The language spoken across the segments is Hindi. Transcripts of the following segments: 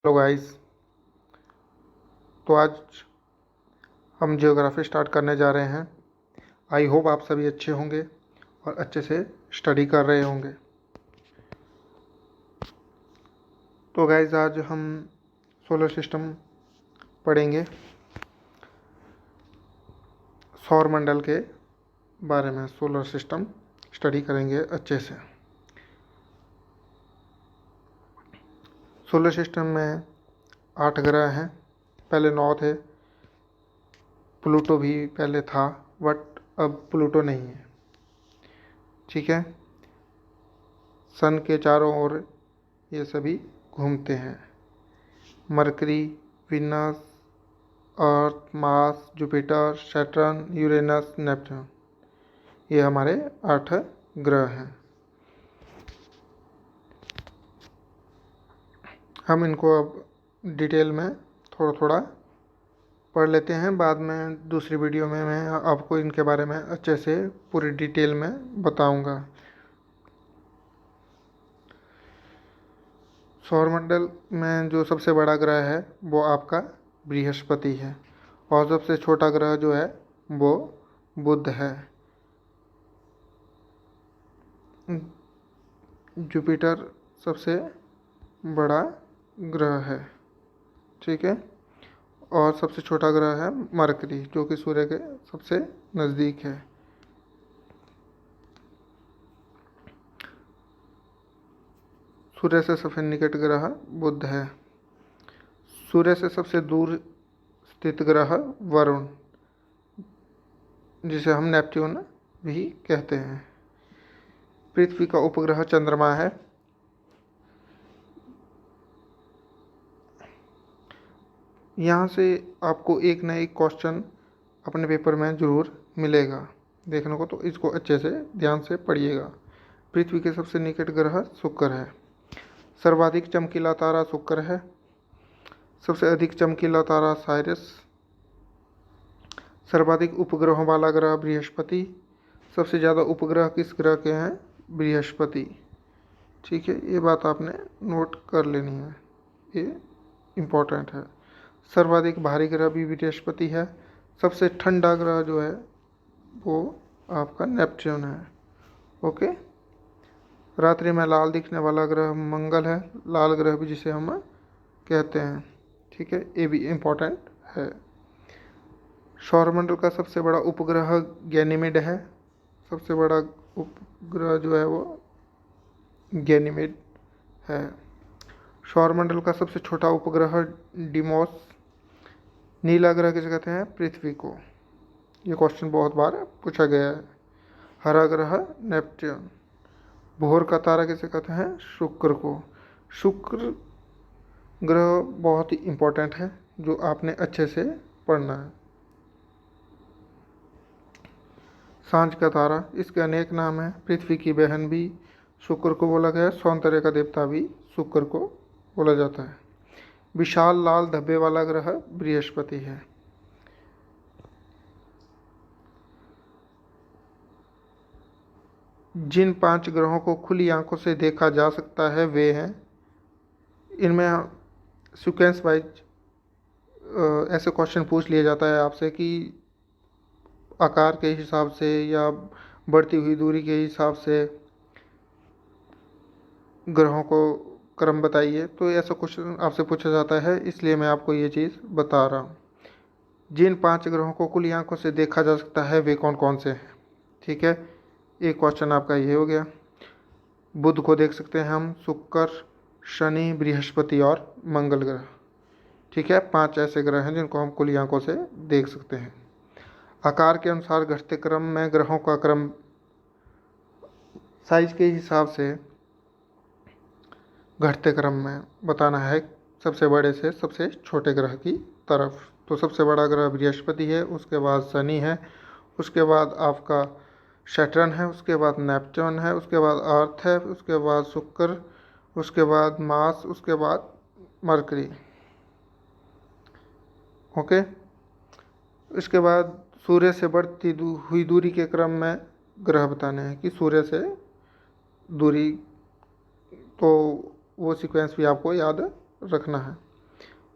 Hello guys. तो आज हम ज्योग्राफी स्टार्ट करने जा रहे हैं। आई होप आप सभी अच्छे होंगे और अच्छे से स्टडी कर रहे होंगे। तो गाइस आज हम सोलर सिस्टम पढ़ेंगे, सौर मंडल के बारे में सोलर सिस्टम स्टडी करेंगे अच्छे से। सोलर सिस्टम में 8 ग्रह हैं। पहले 9 थे, प्लूटो भी पहले था बट अब प्लूटो नहीं है। ठीक है, सन के चारों ओर ये सभी घूमते हैं। Mercury, Venus, Earth, Mars, Jupiter, Saturn, Uranus, Neptune, ये हमारे 8 ग्रह हैं। हम इनको अब डिटेल में थोड़ा थोड़ा पढ़ लेते हैं। बाद में दूसरी वीडियो में मैं आपको इनके बारे में अच्छे से पूरी डिटेल में बताऊंगा। सौरमंडल में जो सबसे बड़ा ग्रह है वो आपका बृहस्पति है और सबसे छोटा ग्रह जो है वो बुध है। जुपिटर सबसे बड़ा ग्रह है, ठीक है, और सबसे छोटा ग्रह है मरकरी जो कि सूर्य के सबसे नज़दीक है। सूर्य से सबसे निकट ग्रह बुध है। सूर्य से सबसे दूर स्थित ग्रह वरुण, जिसे हम नेपच्यून भी कहते हैं। पृथ्वी का उपग्रह चंद्रमा है। यहाँ से आपको एक ना एक क्वेश्चन अपने पेपर में ज़रूर मिलेगा देखने को, तो इसको अच्छे से ध्यान से पढ़िएगा। पृथ्वी के सबसे निकट ग्रह शुक्र है। सर्वाधिक चमकीला तारा शुक्र है। सबसे अधिक चमकीला तारा साइरस। सर्वाधिक उपग्रहों वाला ग्रह बृहस्पति। सबसे ज़्यादा उपग्रह किस ग्रह के हैं? बृहस्पति। ठीक है, ये बात आपने नोट कर लेनी है, ये इम्पोर्टेंट है। सर्वाधिक भारी ग्रह भी बृहस्पति है। सबसे ठंडा ग्रह जो है वो आपका नेपच्यून है। ओके, रात्रि में लाल दिखने वाला ग्रह मंगल है, लाल ग्रह भी जिसे हम कहते हैं। ठीक है, ये भी इम्पोर्टेंट है। सौरमंडल का सबसे बड़ा उपग्रह गैनीमेड है। सबसे बड़ा उपग्रह जो है वो गैनीमेड है। सौरमंडल का सबसे छोटा उपग्रह डिमोस। नीला ग्रह किसे कहते हैं? पृथ्वी को। ये क्वेश्चन बहुत बार पूछा गया है। हरा ग्रह नेपच्यून। भोर का तारा किसे कहते हैं? शुक्र को। शुक्र ग्रह बहुत ही इम्पोर्टेंट है जो आपने अच्छे से पढ़ना है। सांझ का तारा, इसके अनेक नाम हैं। पृथ्वी की बहन भी शुक्र को बोला गया है। सौंदर्य का देवता भी शुक्र को बोला जाता है। विशाल लाल धब्बे वाला ग्रह बृहस्पति है। जिन 5 ग्रहों को खुली आंखों से देखा जा सकता है वे हैं, इनमें सीक्वेंस वाइज ऐसे क्वेश्चन पूछ लिया जाता है आपसे कि आकार के हिसाब से या बढ़ती हुई दूरी के हिसाब से ग्रहों को क्रम बताइए। तो ऐसा क्वेश्चन आपसे पूछा जाता है, इसलिए मैं आपको ये चीज़ बता रहा हूँ। जिन 5 ग्रहों को खुली आंखों से देखा जा सकता है वे कौन कौन से हैं? ठीक है, एक क्वेश्चन आपका ये हो गया। बुध को देख सकते हैं हम, शुक्र, शनि, बृहस्पति और मंगल ग्रह। ठीक है, 5 ऐसे ग्रह हैं जिनको हम खुली आंखों से देख सकते हैं। आकार के अनुसार घटते क्रम में ग्रहों का क्रम साइज के हिसाब से घटते क्रम में बताना है, सबसे बड़े से सबसे छोटे ग्रह की तरफ। तो सबसे बड़ा ग्रह बृहस्पति है, उसके बाद शनि है, उसके बाद आपका सैटर्न है, उसके बाद नेपच्यून है, उसके बाद अर्थ है, उसके बाद शुक्र, उसके बाद मार्स, उसके बाद मरकरी। ओके, इसके बाद सूर्य से बढ़ती हुई दूरी के क्रम में ग्रह बताने हैं कि सूर्य से दूरी, तो वो सीक्वेंस भी आपको याद रखना है।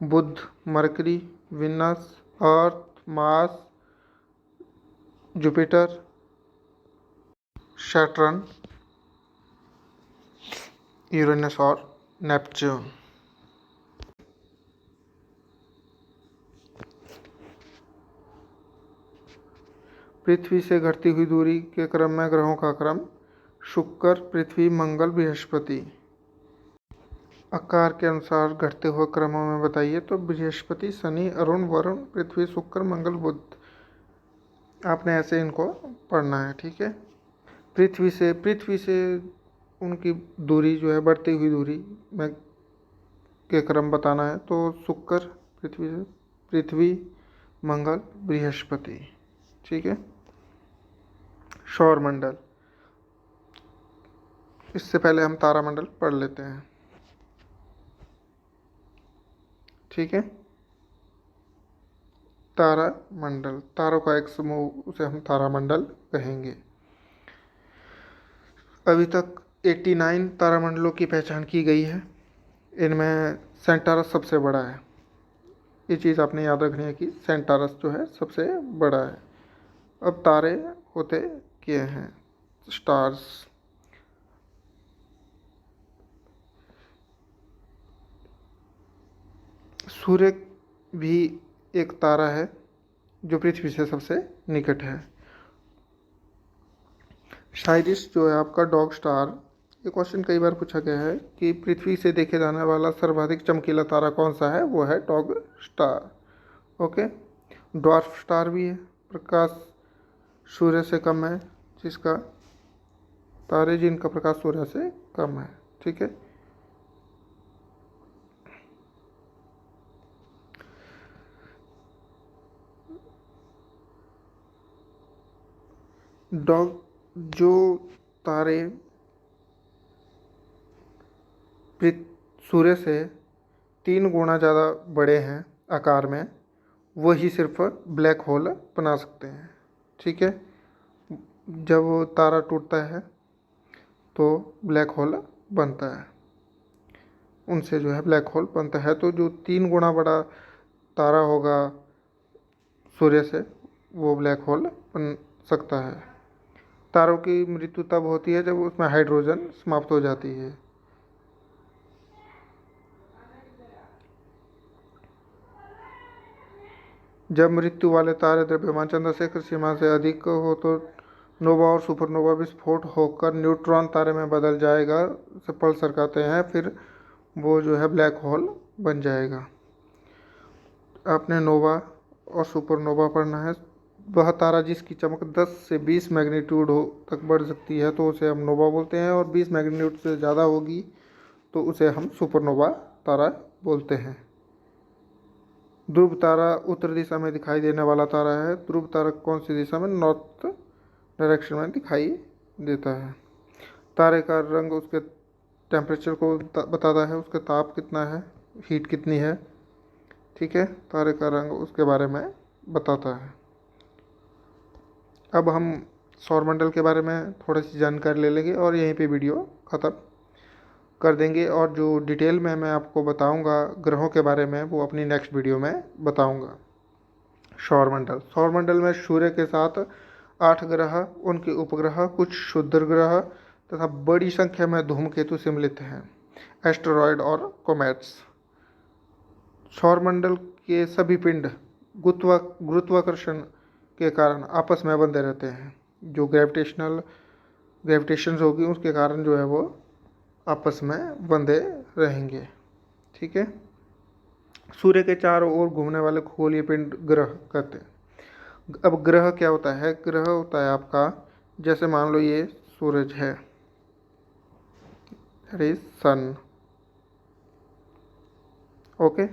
बुध, mercury, Venus, Earth, Mars, Jupiter, Saturn, Uranus और नेपच्यून। पृथ्वी से घटती हुई दूरी के क्रम में ग्रहों का क्रम: शुक्र, पृथ्वी, मंगल, बृहस्पति। आकार के अनुसार घटते हुए क्रमों में बताइए तो बृहस्पति, शनि, अरुण, वरुण, पृथ्वी, शुक्र, मंगल, बुध। आपने ऐसे इनको पढ़ना है, ठीक है। पृथ्वी से उनकी दूरी जो है, बढ़ती हुई दूरी में के क्रम बताना है तो शुक्र, पृथ्वी से पृथ्वी, मंगल, बृहस्पति, ठीक है। सौरमंडल, इससे पहले हम तारामंडल पढ़ लेते हैं, ठीक है। तारामंडल, तारों का एक समूह, उसे हम तारामंडल कहेंगे। अभी तक 89 तारामंडलों की पहचान की गई है। इनमें सेंटारस सबसे बड़ा है। ये चीज़ आपने याद रखनी है कि सेंटारस जो है सबसे बड़ा है। अब तारे होते क्या हैं? स्टार्स। सूर्य भी एक तारा है जो पृथ्वी से सबसे निकट है। साइरिस जो है आपका डॉग स्टार, ये क्वेश्चन कई बार पूछा गया है कि पृथ्वी से देखे जाने वाला सर्वाधिक चमकीला तारा कौन सा है, वो है dog star, okay. Dwarf star भी है, प्रकाश सूर्य से कम है, जिसका तारे जिनका प्रकाश सूर्य से कम है, ठीक है। डॉग जो तारे सूर्य से 3 गुना ज़्यादा बड़े हैं आकार में, वही सिर्फ ब्लैक होल बना सकते हैं, ठीक है। जब वो तारा टूटता है तो ब्लैक होल बनता है, उनसे जो है ब्लैक होल बनता है। तो जो 3 गुना बड़ा तारा होगा सूर्य से, वो ब्लैक होल बन सकता है। तारों की मृत्यु तब होती है जब उसमें हाइड्रोजन समाप्त हो जाती है। जब मृत्यु वाले तारे द्रव्यमान चंद्रशेखर सीमा से अधिक हो तो नोवा और सुपरनोवा विस्फोट होकर न्यूट्रॉन तारे में बदल जाएगा, उसे पल्सर कहते हैं, फिर वो जो है ब्लैक होल बन जाएगा। आपने नोवा और सुपरनोवा पढ़ना है। वह तारा जिसकी चमक 10 से 20 मैग्नीट्यूड तक बढ़ सकती है तो उसे हम नोवा बोलते हैं, और 20 मैग्नीट्यूड से ज़्यादा होगी तो उसे हम सुपरनोवा तारा बोलते हैं। ध्रुव तारा उत्तर दिशा में दिखाई देने वाला तारा है। ध्रुव तारा कौन सी दिशा में? नॉर्थ डायरेक्शन में दिखाई देता है। तारे का रंग उसके टेम्परेचर को बताता है, उसका ताप कितना है, हीट कितनी है, ठीक है। तारे का रंग उसके बारे में बताता है। अब हम सौरमंडल के बारे में थोड़ी सी जानकारी ले लेंगे और यहीं पे वीडियो ख़त्म कर देंगे, और जो डिटेल में मैं आपको बताऊंगा ग्रहों के बारे में वो अपनी नेक्स्ट वीडियो में बताऊंगा। सौरमंडल में सूर्य के साथ 8 ग्रह, उनके उपग्रह, कुछ क्षुद्र ग्रह तथा बड़ी संख्या में धूमकेतु सम्मिलित हैं, एस्टेरॉयड और कॉमेट्स। सौरमंडल के सभी पिंड गुरुत्वाकर्षण के कारण आपस में बंधे रहते हैं। जो ग्रेविटेशन होगी उसके कारण जो है वो आपस में बंधे रहेंगे, ठीक है। सूर्य के चारों ओर घूमने वाले खगोलीय पिंड ग्रह कहते हैं। अब ग्रह क्या होता है? ग्रह होता है आपका, जैसे मान लो ये सूरज है, सन, ओके।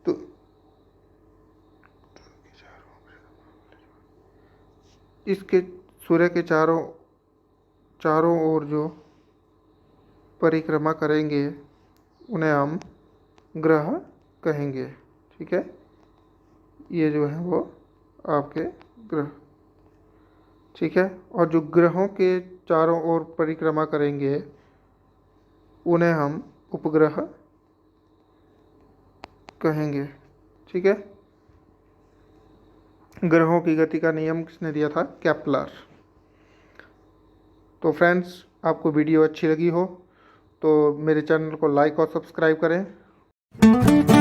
तो इसके सूर्य के चारों ओर जो परिक्रमा करेंगे उन्हें हम ग्रह कहेंगे, ठीक है। ये जो है वो आपके ग्रह, ठीक है। और जो ग्रहों के चारों ओर परिक्रमा करेंगे उन्हें हम उपग्रह कहेंगे। ठीक है, ग्रहों की गति का नियम किसने दिया था? केपलर। तो फ्रेंड्स, आपको वीडियो अच्छी लगी हो तो मेरे चैनल को लाइक और सब्सक्राइब करें।